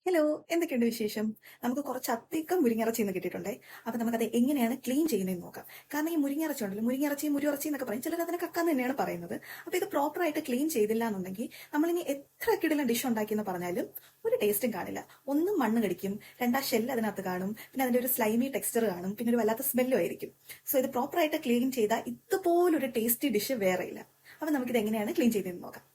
Hello, എന്തൊക്കെയുണ്ട് വിശേഷം? നമുക്ക് കുറച്ചധികം മുരിങ്ങിറച്ചി ഇന്ന് കിട്ടിയിട്ടുണ്ടേ. അപ്പൊ നമുക്കത് എങ്ങനെയാണ് ക്ലീൻ ചെയ്യുന്നതെന്ന് നോക്കാം. കാരണം ഈ മുരിങ്ങിറച്ചി ഉണ്ടല്ലോ, മുരിങ്ങിറച്ചി എന്നൊക്കെ പറയും, ചിലർ അതിനെ കക്കാന്ന് തന്നെയാണ് പറയുന്നത്. അപ്പൊ ഇത് പ്രോപ്പർ ആയിട്ട് ക്ലീൻ ചെയ്തില്ല എന്നുണ്ടെങ്കിൽ നമ്മളിനി എത്ര കിടിലൻ ഡിഷ് ഉണ്ടാക്കിയെന്ന് പറഞ്ഞാലും ഒരു ടേസ്റ്റും കാണില്ല. ഒന്നും മണ്ണ് കടിക്കും, രണ്ടാ ഷെല്ല് അതിനകത്ത് കാണും, പിന്നെ അതിന്റെ ഒരു സ്ലൈമി ടെക്സ്ചർ കാണും, പിന്നെ ഒരു വല്ലാത്ത സ്മെല്ലും ആയിരിക്കും. സോ ഇത് പ്രോപ്പർ ആയിട്ട് ക്ലീൻ ചെയ്താൽ ഇതുപോലൊരു ടേസ്റ്റി ഡിഷ് വേറെ ഇല്ല. അപ്പൊ നമുക്കിത് എങ്ങനെയാണ് ക്ലീൻ ചെയ്തതെന്ന് നോക്കാം.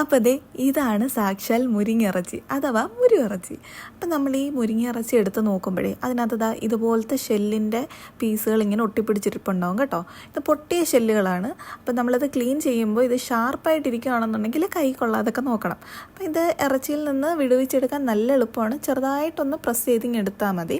അപ്പോൾ ഇതാണ് സാക്ഷാൽ മുരിങ്ങിറച്ചി അഥവാ മുരുകിറച്ചി. അപ്പം നമ്മൾ ഈ മുരിങ്ങിറച്ചി എടുത്ത് നോക്കുമ്പോഴേ അതിനകത്ത് ഇതുപോലത്തെ ഷെല്ലിൻ്റെ പീസുകൾ ഇങ്ങനെ ഒട്ടിപ്പിടിച്ചിരിപ്പുണ്ടാവും കേട്ടോ. ഇത് പൊട്ടിയ ഷെല്ലുകളാണ്. അപ്പം നമ്മളത് ക്ലീൻ ചെയ്യുമ്പോൾ ഇത് ഷാർപ്പായിട്ടിരിക്കുകയാണെന്നുണ്ടെങ്കിൽ കൈ കൊള്ളാതൊക്കെ നോക്കണം. അപ്പം ഇത് ഇറച്ചിയിൽ നിന്ന് വിടുവിച്ചെടുക്കാൻ നല്ല എളുപ്പമാണ്. ചെറുതായിട്ടൊന്ന് പ്രസ് ചെയ്തിങ്ങെടുത്താൽ മതി.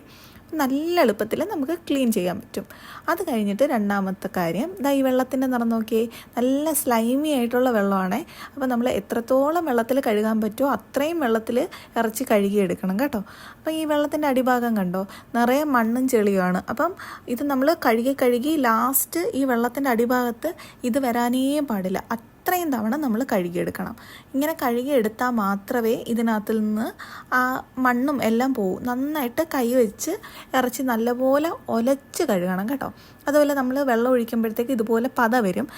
നല്ല എളുപ്പത്തിൽ നമുക്ക് ക്ലീൻ ചെയ്യാൻ പറ്റും. അത് കഴിഞ്ഞിട്ട് രണ്ടാമത്തെ കാര്യം, ഈ വെള്ളത്തിൻ്റെ നിറം നോക്കിയേ, നല്ല സ്ലൈമി ആയിട്ടുള്ള വെള്ളമാണേ. അപ്പോൾ നമ്മൾ എത്രത്തോളം വെള്ളത്തിൽ കഴുകാൻ പറ്റുമോ അത്രയും വെള്ളത്തിൽ ഇറച്ചി കഴുകിയെടുക്കണം കേട്ടോ. അപ്പം ഈ വെള്ളത്തിൻ്റെ അടിഭാഗം കണ്ടോ, നിറയെ മണ്ണും ചെളിയുമാണ്. അപ്പം ഇത് നമ്മൾ കഴുകി ലാസ്റ്റ് ഈ വെള്ളത്തിൻ്റെ അടിഭാഗത്ത് ഇത് വരാനേ പാടില്ല. അത്രയും തവണ നമ്മൾ കഴുകിയെടുക്കണം. ഇങ്ങനെ കഴുകിയെടുത്താൽ മാത്രമേ ഇതിനകത്ത് നിന്ന് ആ മണ്ണും എല്ലാം പോവും. നന്നായിട്ട് കൈ വെച്ച് ഇറച്ചി നല്ലപോലെ ഒലച്ച് കഴുകണം കേട്ടോ. അതുപോലെ നമ്മൾ വെള്ളം ഒഴിക്കുമ്പോഴത്തേക്ക് ഇതുപോലെ പത വരും.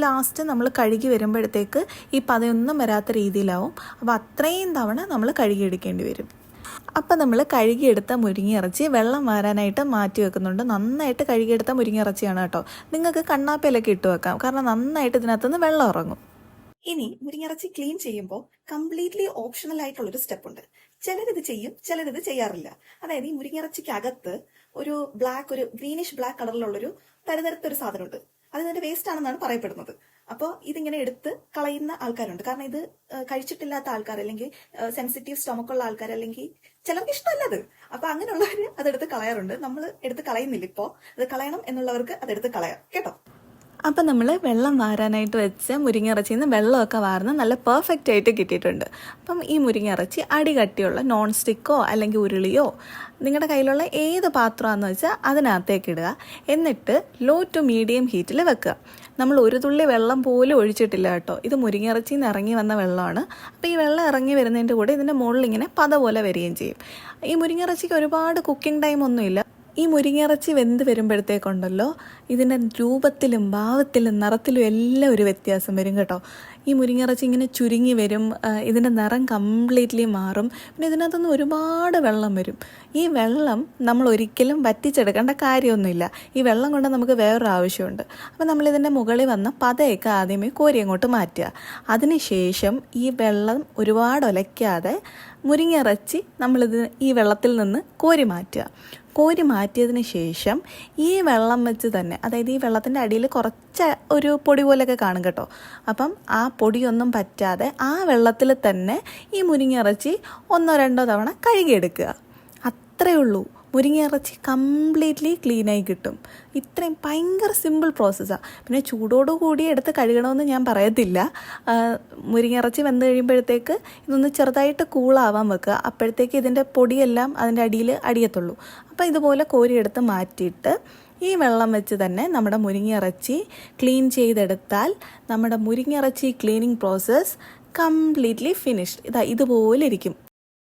ലാസ്റ്റ് നമ്മൾ കഴുകി വരുമ്പോഴത്തേക്ക് ഈ പതയൊന്നും വരാത്ത രീതിയിലാവും. അപ്പോൾ അത്രയും തവണ നമ്മൾ കഴുകിയെടുക്കേണ്ടി വരും. അപ്പം നമ്മൾ കഴുകിയെടുത്ത മുരിങ്ങിയിറച്ചി വെള്ളം വാരാനായിട്ട് മാറ്റി വെക്കുന്നുണ്ട്. നന്നായിട്ട് കഴുകിയെടുത്ത മുരിങ്ങിയിറച്ചിയാണ് കേട്ടോ. നിങ്ങൾക്ക് കണ്ണാപ്പയിലൊക്കെ ഇട്ട് വെക്കാം, കാരണം നന്നായിട്ട് ഇതിനകത്തുനിന്ന് വെള്ളം ഇറങ്ങും. ഇനി മുരിങ്ങിറച്ചി ക്ലീൻ ചെയ്യുമ്പോൾ കംപ്ലീറ്റ്ലി ഓപ്ഷണൽ ആയിട്ടുള്ളൊരു സ്റ്റെപ്പ് ഉണ്ട്. ചിലരിത് ചെയ്യും, ചിലരിത് ചെയ്യാറില്ല. അതായത് ഈ മുരിങ്ങിറച്ചിക്ക് അകത്ത് ഒരു ഗ്രീനിഷ് ബ്ലാക്ക് കളറിലുള്ളൊരു തരതരത്തൊരു സാധനമുണ്ട്. അത് ഇതിന്റെ വേസ്റ്റ് ആണെന്നാണ് പറയപ്പെടുന്നത്. അപ്പോൾ ഇതിങ്ങനെ എടുത്ത് കളയുന്ന ആൾക്കാരുണ്ട്. കാരണം ഇത് കഴിച്ചിട്ടില്ലാത്ത ആൾക്കാർ, അല്ലെങ്കിൽ സെൻസിറ്റീവ് സ്റ്റൊമക്കുള്ള ആൾക്കാർ, അല്ലെങ്കിൽ ചിലർക്ക് ഇഷ്ടമല്ലത്. അപ്പൊ അങ്ങനെയുള്ളവർ അതെടുത്ത് കളയാറുണ്ട്. നമ്മൾ എടുത്ത് കളയുന്നില്ല. ഇപ്പോൾ അത് കളയണം എന്നുള്ളവർക്ക് അതെടുത്ത് കളയാം കേട്ടോ. അപ്പം നമ്മൾ വെള്ളം വാരാനായിട്ട് വെച്ച് മുരിങ്ങിറച്ചിയിൽ നിന്ന് വെള്ളമൊക്കെ വാർന്ന് നല്ല പെർഫെക്റ്റ് ആയിട്ട് കിട്ടിയിട്ടുണ്ട്. അപ്പം ഈ മുരിങ്ങിറച്ചി അടികട്ടിയുള്ള നോൺ സ്റ്റിക്കോ അല്ലെങ്കിൽ ഉരുളിയോ നിങ്ങളുടെ കയ്യിലുള്ള ഏത് പാത്രമാണെന്ന് വെച്ചാൽ അതിനകത്തേക്ക് ഇടുക. എന്നിട്ട് ലോ ടു മീഡിയം ഹീറ്റിൽ വെക്കുക. നമ്മൾ ഒരു തുള്ളി വെള്ളം പോലും ഒഴിച്ചിട്ടില്ല കേട്ടോ. ഇത് മുരിങ്ങിറച്ചിയിൽ നിന്ന് ഇറങ്ങി വന്ന വെള്ളമാണ്. അപ്പോൾ ഈ വെള്ളം ഇറങ്ങി വരുന്നതിൻ്റെ കൂടെ ഇതിൻ്റെ മുകളിൽ ഇങ്ങനെ പത പോലെ വരികയും ചെയ്യും. ഈ മുരിങ്ങിറച്ചിക്ക് ഒരുപാട് കുക്കിംഗ് ടൈം ഒന്നുമില്ല. ഈ മുരിങ്ങിറച്ചി വെന്ത് വരുമ്പോഴത്തേക്കുണ്ടല്ലോ ഇതിൻ്റെ രൂപത്തിലും ഭാവത്തിലും നിറത്തിലും എല്ലാം ഒരു വ്യത്യാസം വരും കേട്ടോ. ഈ മുരിങ്ങിറച്ചി ഇങ്ങനെ ചുരുങ്ങി വരും, ഇതിൻ്റെ നിറം കംപ്ലീറ്റ്ലി മാറും. പിന്നെ ഇതിനകത്തുനിന്ന് ഒരുപാട് വെള്ളം വരും. ഈ വെള്ളം നമ്മൾ ഒരിക്കലും വറ്റിച്ചെടുക്കേണ്ട കാര്യമൊന്നുമില്ല. ഈ വെള്ളം കൊണ്ട് നമുക്ക് വേറൊരു ആവശ്യമുണ്ട്. അപ്പോൾ നമ്മളിതിൻ്റെ മുകളിൽ വന്ന പതയൊക്കെ ആദ്യമേ കോരി അങ്ങോട്ട് മാറ്റുക. അതിനുശേഷം ഈ വെള്ളം ഒരുപാട് ഒലയ്ക്കാതെ മുരിങ്ങിറച്ചി ഈ വെള്ളത്തിൽ നിന്ന് കോരി മാറ്റുക. കോരി മാറ്റിയതിന് ശേഷം ഈ വെള്ളം വെച്ച് തന്നെ, അതായത് ഈ വെള്ളത്തിൻ്റെ അടിയിൽ കുറച്ച് ഒരു പൊടി പോലെയൊക്കെ കാണും കേട്ടോ. അപ്പം ആ പൊടിയൊന്നും പറ്റാതെ ആ വെള്ളത്തിൽ തന്നെ ഈ മുരിങ്ങിറച്ചി 1-2 തവണ കഴുകിയെടുക്കുക. അത്രയേ ഉള്ളൂ. മുരിങ്ങിയിറച്ചി കംപ്ലീറ്റ്ലി ക്ലീനായി കിട്ടും. ഇത്രയും ഭയങ്കര സിമ്പിൾ പ്രോസസ്സാണ്. പിന്നെ ചൂടോടുകൂടി എടുത്ത് കഴുകണമെന്ന് ഞാൻ പറയത്തില്ല. മുരിങ്ങിയിറച്ചി വെന്ത് കഴിയുമ്പോഴത്തേക്ക് ഇതൊന്ന് ചെറുതായിട്ട് കൂളാവാൻ വെക്കുക. അപ്പോഴത്തേക്ക് ഇതിൻ്റെ പൊടിയെല്ലാം അതിൻ്റെ അടിയിൽ അടിയത്തുള്ളൂ. അപ്പോൾ ഇതുപോലെ കോരിയെടുത്ത് മാറ്റിയിട്ട് ഈ വെള്ളം വെച്ച് തന്നെ നമ്മുടെ മുരിങ്ങിയിറച്ചി ക്ലീൻ ചെയ്തെടുത്താൽ നമ്മുടെ മുരിങ്ങിയിറച്ചി ക്ലീനിങ് പ്രോസസ്സ് കംപ്ലീറ്റ്ലി ഫിനിഷ്ഡ്. ഇതുപോലെ ഇരിക്കും.